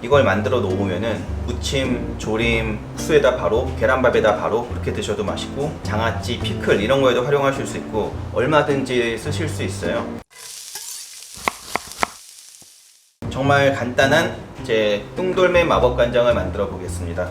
이걸 만들어 놓으면은 무침, 조림, 국수에다 바로, 계란밥에다 바로 그렇게 드셔도 맛있고, 장아찌, 피클 이런 거에도 활용하실 수 있고 얼마든지 쓰실 수 있어요. 정말 간단한 제 뚱돌매 마법간장을 만들어 보겠습니다.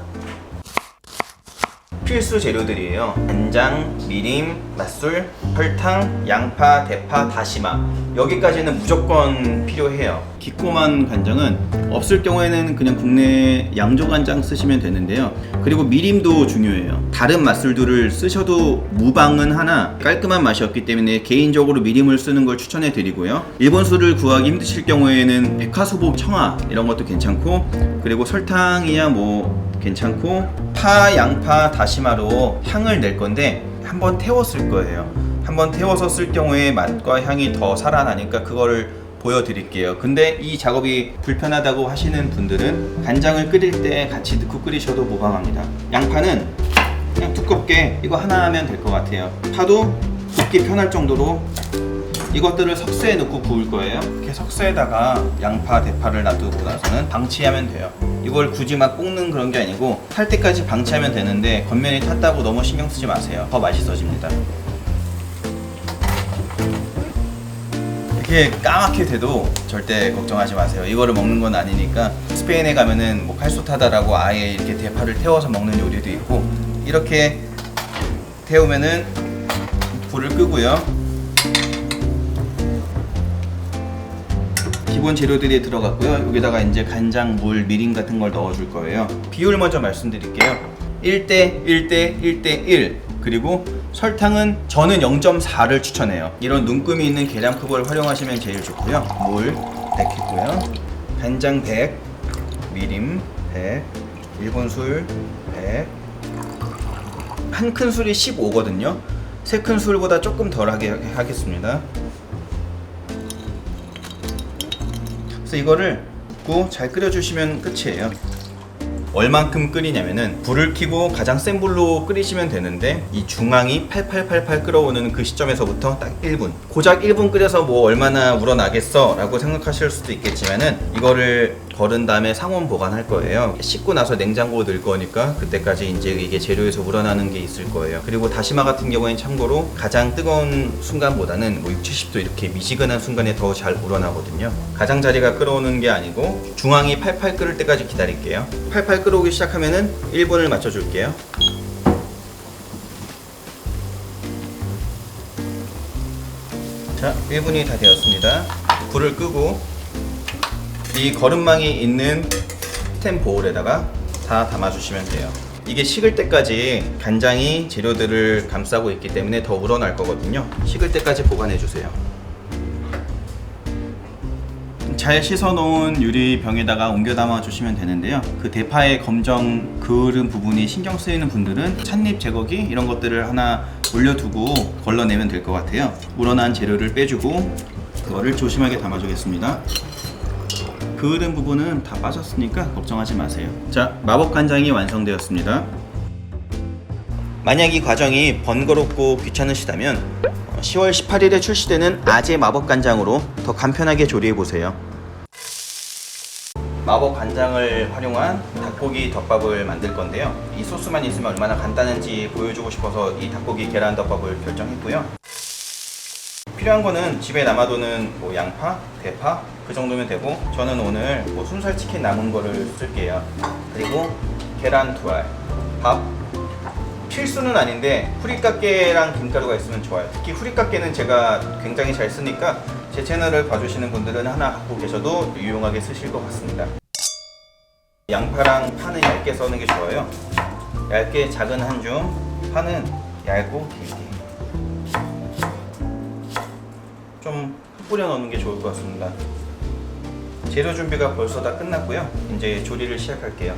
필수 재료들이에요. 간장, 미림, 맛술, 설탕, 양파, 대파, 다시마. 여기까지는 무조건 필요해요. 기꼬만 간장은 없을 경우에는 그냥 국내 양조간장 쓰시면 되는데요. 그리고 미림도 중요해요. 다른 맛술들을 쓰셔도 무방은 하나 깔끔한 맛이 없기 때문에 개인적으로 미림을 쓰는 걸 추천해 드리고요. 일본 술을 구하기 힘드실 경우에는 백화소복, 청아 이런 것도 괜찮고, 그리고 설탕이야 뭐 괜찮고, 파, 양파, 다시마로 향을 낼 건데 한번 태웠을 거예요. 한번 태워서 쓸 경우에 맛과 향이 더 살아나니까 그거를 보여드릴게요. 근데 이 작업이 불편하다고 하시는 분들은 간장을 끓일 때 같이 넣고 끓이셔도 무방합니다. 양파는 그냥 두껍게 이거 하나 하면 될 것 같아요. 파도 굽기 편할 정도로 이것들을 석쇠에 넣고 구울 거예요. 이렇게 석쇠에다가 양파, 대파를 놔두고 나서는 방치하면 돼요. 이걸 굳이 막 볶는 그런 게 아니고 탈 때까지 방치하면 되는데 겉면이 탔다고 너무 신경 쓰지 마세요. 더 맛있어집니다. 이렇게 까맣게 돼도 절대 걱정하지 마세요. 이거를 먹는 건 아니니까. 스페인에 가면은 뭐 칼소타다라고 아예 이렇게 대파를 태워서 먹는 요리도 있고, 이렇게 태우면은 불을 끄고요. 기본 재료들이 들어갔고요. 여기다가 이제 간장, 물, 미림 같은 걸 넣어줄 거예요. 비율 먼저 말씀드릴게요. 1대 1대 1대 1. 그리고 설탕은 저는 0.4를 추천해요. 이런 눈금이 있는 계량컵을 활용하시면 제일 좋고요. 물 100이고요. 간장 100, 미림 100, 일본 술 100. 한 큰 술이 15거든요. 세 큰 술보다 조금 덜하게 하겠습니다. 그래서 이거를 붓고 잘 끓여주시면 끝이에요. 얼만큼 끓이냐면은 불을 켜고 가장 센 불로 끓이시면 되는데, 이 중앙이 팔팔팔팔 끓어오는 그 시점에서부터 딱 1분, 고작 1분 끓여서 뭐 얼마나 우러나겠어 라고 생각하실 수도 있겠지만은 이거를 거른 다음에 상온 보관할 거예요. 씻고 나서 냉장고 넣을 거니까 그때까지 이제 이게 재료에서 우러나는 게 있을 거예요. 그리고 다시마 같은 경우에는 참고로 가장 뜨거운 순간보다는 뭐 60, 70도 이렇게 미지근한 순간에 더 잘 우러나거든요. 가장자리가 끓어오는 게 아니고 중앙이 팔팔 끓을 때까지 기다릴게요. 팔팔 끓어오기 시작하면은 1분을 맞춰줄게요. 자, 1분이 다 되었습니다. 불을 끄고 이 거름망이 있는 스텐 보울에다가 다 담아주시면 돼요. 이게 식을 때까지 간장이 재료들을 감싸고 있기 때문에 더 우러날 거거든요. 식을 때까지 보관해주세요. 잘 씻어놓은 유리병에다가 옮겨 담아주시면 되는데요. 그 대파의 검정 그을은 부분이 신경 쓰이는 분들은 찻잎 제거기 이런 것들을 하나 올려두고 걸러내면 될 것 같아요. 우러난 재료를 빼주고 그거를 조심하게 담아주겠습니다. 그을은 부분은 다 빠졌으니까 걱정하지 마세요. 자, 마법간장이 완성되었습니다. 만약 이 과정이 번거롭고 귀찮으시다면 10월 18일에 출시되는 아재 마법간장으로 더 간편하게 조리해보세요. 마법간장을 활용한 닭고기 덮밥을 만들 건데요. 이 소스만 있으면 얼마나 간단한지 보여주고 싶어서 이 닭고기 계란 덮밥을 결정했고요. 필요한 거는 집에 남아도는 뭐 양파, 대파 그 정도면 되고, 저는 오늘 뭐 순살 치킨 남은 거를 쓸게요. 그리고 계란 2알, 밥. 필수는 아닌데 후리카케랑 김가루가 있으면 좋아요. 특히 후리카케는 제가 굉장히 잘 쓰니까 제 채널을 봐주시는 분들은 하나 갖고 계셔도 유용하게 쓰실 것 같습니다. 양파랑 파는 얇게 써는 게 좋아요. 얇게 작은 한 줌, 파는 얇고 길게. 좀 뿌려 넣는 게 좋을 것 같습니다. 재료 준비가 벌써 다 끝났고요. 이제 조리를 시작할게요.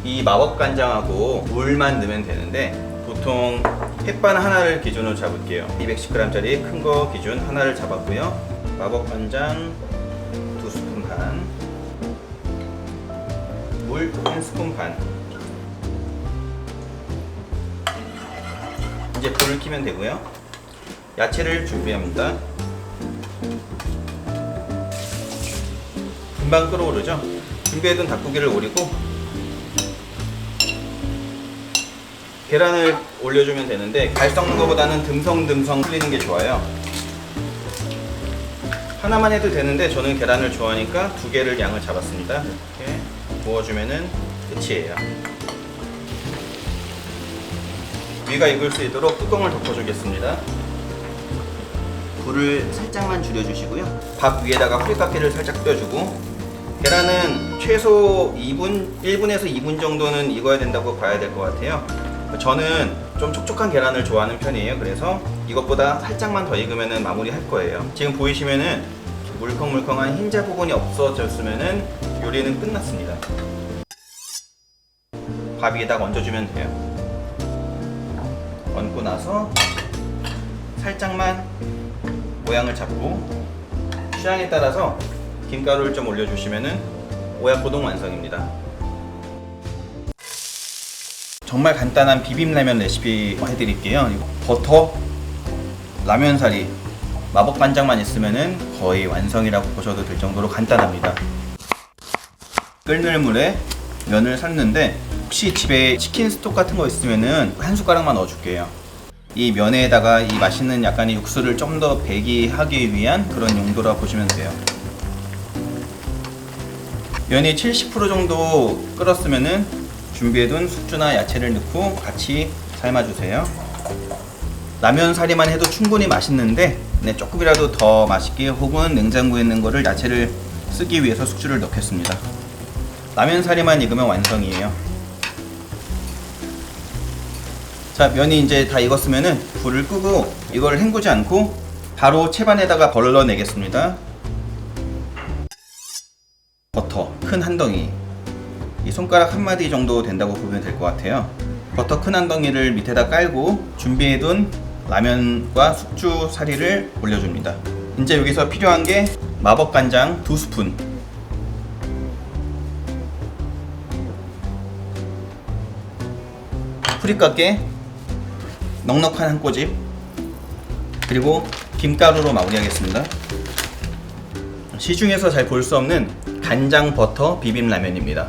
이 마법간장하고 물만 넣으면 되는데, 보통 햇반 하나를 기준으로 잡을게요. 210g짜리 큰 거 기준 하나를 잡았고요. 마법간장 2스푼 반, 물 1스푼 반. 이제 불을 켜면 되고요. 야채를 준비합니다. 금방 끓어오르죠? 준비해둔 닭고기를 올리고 계란을 올려주면 되는데 갈 섞는 것보다는 듬성듬성 풀리는 게 좋아요. 하나만 해도 되는데 저는 계란을 좋아하니까 2개를 양을 잡았습니다. 이렇게 부어주면은 끝이에요. 위가 익을 수 있도록 뚜껑을 덮어주겠습니다. 불을 살짝만 줄여주시고요. 밥 위에다가 후리카케를 살짝 뿌려주고, 계란은 최소 1분에서 2분 정도는 익어야 된다고 봐야 될 것 같아요. 저는 좀 촉촉한 계란을 좋아하는 편이에요. 그래서 이것보다 살짝만 더 익으면 마무리 할 거예요. 지금 보이시면은 물컹물컹한 흰자 부분이 없어졌으면은 요리는 끝났습니다. 밥 위에다가 얹어주면 돼요. 얹고 나서 살짝만 모양을 잡고 취향에 따라서 김가루를 좀 올려주시면은 오야코동 완성입니다. 정말 간단한 비빔라면 레시피 해드릴게요. 버터, 라면사리, 마법간장만 있으면은 거의 완성이라고 보셔도 될 정도로 간단합니다. 끓는 물에 면을 삶는데, 혹시 집에 치킨 스톡 같은 거 있으면은 한 숟가락만 넣어줄게요. 이 면에다가 이 맛있는 약간의 육수를 좀 더 배기 하기 위한 그런 용도라 보시면 돼요. 면이 70% 정도 끓었으면은 준비해둔 숙주나 야채를 넣고 같이 삶아주세요. 라면 사리만 해도 충분히 맛있는데 조금이라도 더 맛있게, 혹은 냉장고에 있는 거를 야채를 쓰기 위해서 숙주를 넣겠습니다. 라면 사리만 익으면 완성이에요. 자, 면이 이제 다 익었으면은 불을 끄고 이걸 헹구지 않고 바로 채반에다가 걸러내겠습니다. 버터 큰 한 덩이, 이 손가락 한 마디 정도 된다고 보면 될 것 같아요. 버터 큰 한 덩이를 밑에다 깔고 준비해둔 라면과 숙주 사리를 올려줍니다. 이제 여기서 필요한 게 마법간장 2스푼, 후리카케 넉넉한 한 꼬집, 그리고 김가루로 마무리하겠습니다. 시중에서 잘 볼 수 없는 간장 버터 비빔라면입니다.